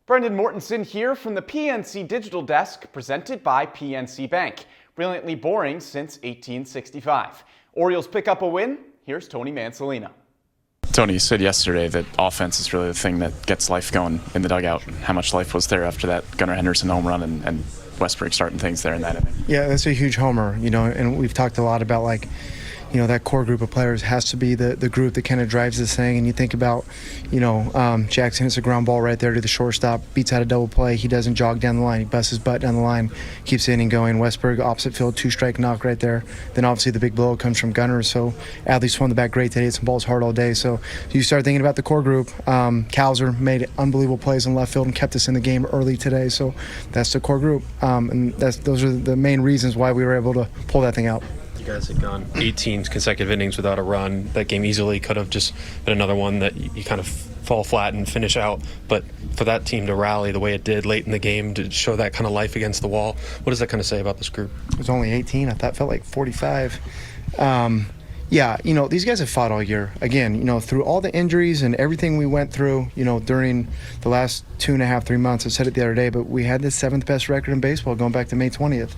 Brendan Mortensen here from the PNC Digital Desk, presented by PNC Bank. Brilliantly boring since 1865. Orioles pick up a win. Here's Tony Mansolino. Tony, you said yesterday that offense is really the thing that gets life going in the dugout. How much life was there after that Gunnar Henderson home run and Westbrook starting things there in that inning? Yeah, that's a huge homer, and we've talked a lot about that core group of players has to be the group that kind of drives this thing. And you think about, Jackson hits a ground ball right there to the shortstop, beats out a double play. He doesn't jog down the line. He busts his butt down the line, keeps the inning going. Westbrook, opposite field, 2-strike knock right there. Then obviously the big blow comes from Gunnar. So Adley swung the bat great today. Hit some balls hard all day. So you start thinking about the core group. Cowser made unbelievable plays in left field and kept us in the game early today. So that's the core group. And those are the main reasons why we were able to pull that thing out. You guys had gone 18 consecutive innings without a run. That game easily could have just been another one that you kind of fall flat and finish out. But for that team to rally the way it did late in the game, to show that kind of life against the wall, what does that kind of say about this group? It was only 18. I thought it felt like 45. Yeah, these guys have fought all year. Again, through all the injuries and everything we went through, during the last 2.5, 3 months. I said it the other day, but we had the 7th best record in baseball going back to May 20th.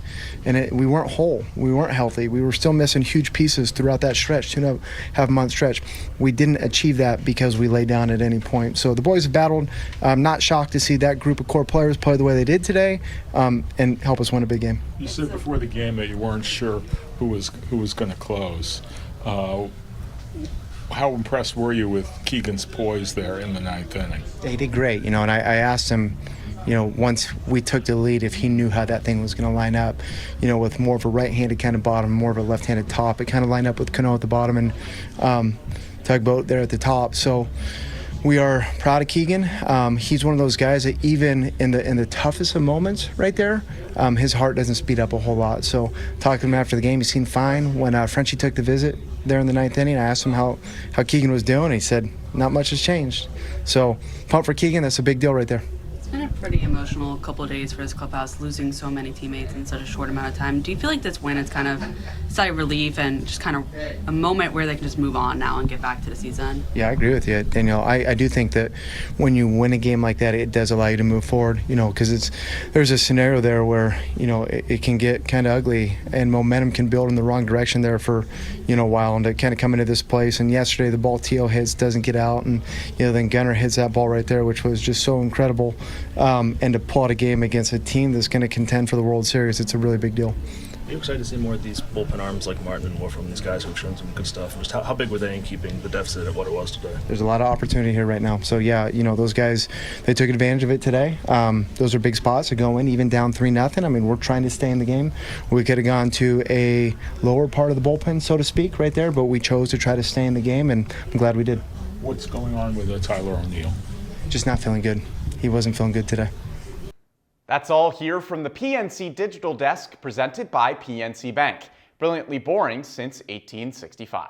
And we weren't whole. We weren't healthy. We were still missing huge pieces throughout that stretch, 2.5 month stretch. We didn't achieve that because we laid down at any point. So the boys have battled. I'm not shocked to see that group of core players play the way they did today and help us win a big game. You said before the game that you weren't sure who was going to close. How impressed were you with Keegan's poise there in the 9th inning? He did great, and I asked him, once we took the lead, if he knew how that thing was going to line up, with more of a right-handed kind of bottom, more of a left-handed top. It kind of lined up with Cano at the bottom and Tugboat there at the top. So we are proud of Keegan. He's one of those guys that even in the toughest of moments right there, his heart doesn't speed up a whole lot. So talking to him after the game, he seemed fine. When Frenchie took the visit there in the 9th inning, I asked him how Keegan was doing. He said, not much has changed. So pumped for Keegan. That's a big deal right there. It's been a pretty emotional couple of days for his clubhouse, losing so many teammates in such a short amount of time. Do you feel like this win is kind of a sigh of relief and just kind of a moment where they can just move on now and get back to the season? Yeah, I agree with you, Danielle. I do think that when you win a game like that, it does allow you to move forward, because there's a scenario there where, it can get kind of ugly and momentum can build in the wrong direction there for, a while, and to kind of come into this place. And yesterday the ball T.O. hits, doesn't get out, and, then Gunnar hits that ball right there, which was just so incredible. And to pull out a game against a team that's going to contend for the World Series, it's a really big deal. Are you excited to see more of these bullpen arms like Martin and more from these guys who've shown some good stuff? Just how big were they in keeping the deficit at what it was today? There's a lot of opportunity here right now. So, yeah, those guys, they took advantage of it today. Those are big spots to go in, even down 3-0. I mean, we're trying to stay in the game. We could have gone to a lower part of the bullpen, so to speak, right there, but we chose to try to stay in the game, and I'm glad we did. What's going on with Tyler O'Neill? Just not feeling good. He wasn't feeling good today. That's all here from the PNC Digital Desk, presented by PNC Bank. Brilliantly boring since 1865.